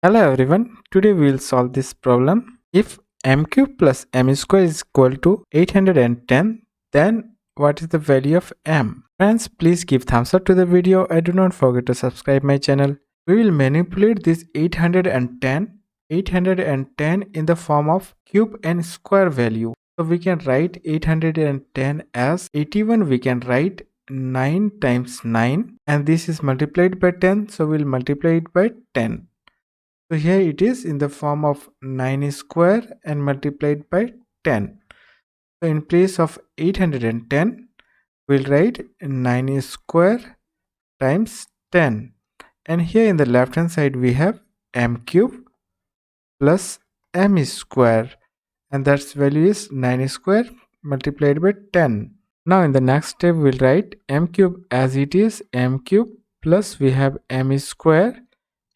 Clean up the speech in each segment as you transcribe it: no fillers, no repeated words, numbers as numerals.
Hello everyone, today we will solve this problem. If m cube plus m square is equal to 810, then what is the value of m? Friends, please give thumbs up to the video and do not forget to subscribe my channel. We will manipulate this 810 in the form of cube and square value. So we can write 810 as 81, we can write 9 times 9, and this is multiplied by 10, so we'll multiply it by 10. So here it is in the form of 9 square and multiplied by 10. So in place of 810, we'll write 9 square times 10. And here in the left hand side we have m cube plus m square, and that's value is 9 square multiplied by 10. Now in the next step we'll write m cube as it is, m cube plus we have m square,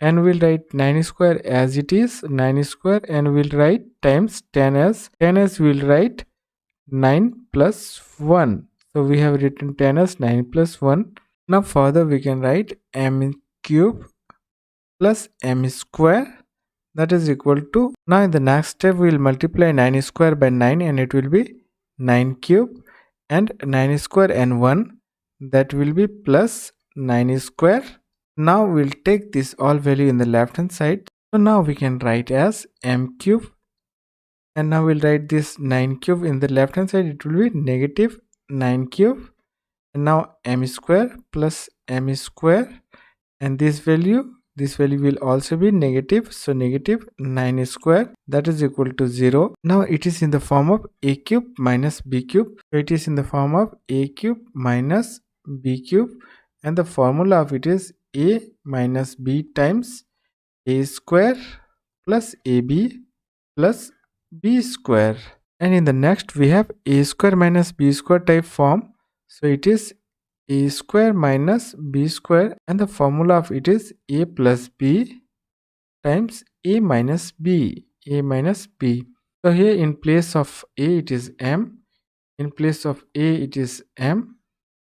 and we'll write 9 square as it is, 9 square, and we'll write times 10 as we'll write 9 plus 1. So we have written 10 as 9 plus 1. Now further we can write m cube plus m square, that is equal to, now in the next step we will multiply 9 square by 9 and it will be 9 cube, and 9 square and 1, that will be plus 9 square. Now we'll take this all value in the left hand side, so now we can write as m cube, and now we'll write this 9 cube in the left hand side, it will be negative 9 cube, and now m square plus m square, and this value will also be negative, so negative 9 square, that is equal to 0. Now it is in the form of a cube minus b cube, so it is in the form of a cube minus b cube, and the formula of it is a minus b times a square plus ab plus b square. And in the next we have a square minus b square type form, so it is a square minus b square, and the formula of it is a plus b times a minus b, So here in place of a it is m, in place of a it is m,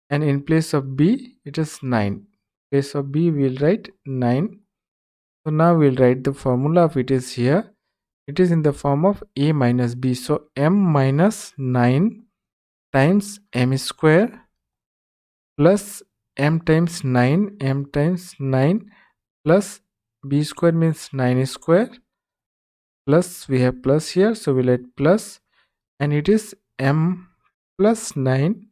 and in place of b it is 9. In place of b we'll write 9. So now we'll write the formula of it is here, it is in the form of a minus b, so m minus 9 times m square plus m times 9 plus b square means 9 square, plus we have plus here, so we'll add plus, and it is m plus 9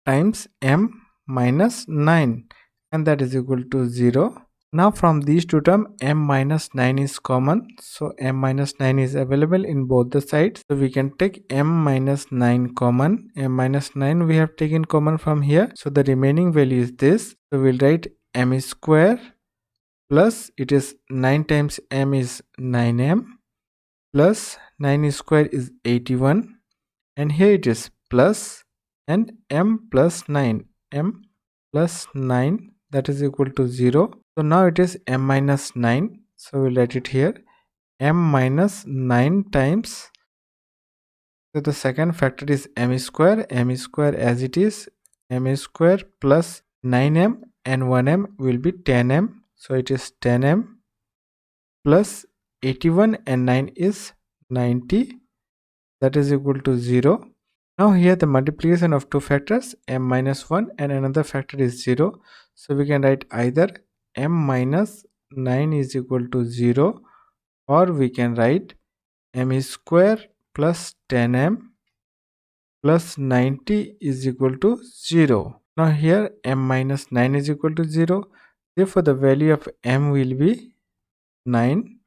times m minus 9, and that is equal to 0. Now from these two terms m minus 9 is common, so m minus 9 is available in both the sides, so we can take m minus 9 common. M minus 9 we have taken common from here, so the remaining value is this, so we'll write m square plus it is 9 times m is 9m plus 9 square is 81, and here it is plus, and m plus 9, that is equal to 0. So now it is m minus 9, so we'll write it here, m minus 9 times, so the second factor is m square as it is, m square plus 9m and 1m will be 10m, so it is 10m plus 81 and 9 is 90, that is equal to 0. Now here the multiplication of two factors, m minus 1 and another factor is 0, so we can write either m minus 9 is equal to 0, or we can write m square plus 10m plus 90 is equal to 0. Now here m minus 9 is equal to 0, therefore the value of m will be 9.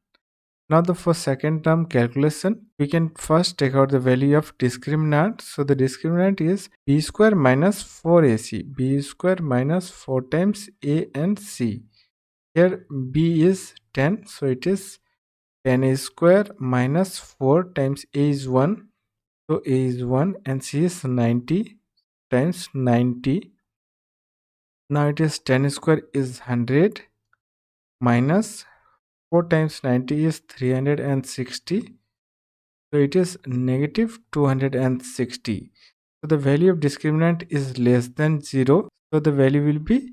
Now for second term calculation, we can first take out the value of discriminant. So the discriminant is b square minus 4ac, b square minus 4 times a and c. Here b is 10, so it is 10a square minus 4 times a is 1, so a is 1, and c is 90 times 90. Now it is 10 square is 100 minus 4 times 90 is 360, so it is negative 260. So the value of discriminant is less than 0, so the value will be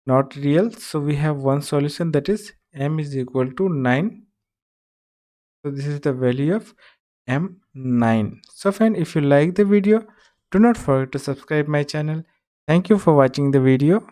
not real. So we have one solution, that is m is equal to 9. So this is the value of M9. So friend, if you like the video, do not forget to subscribe my channel. Thank you for watching the video.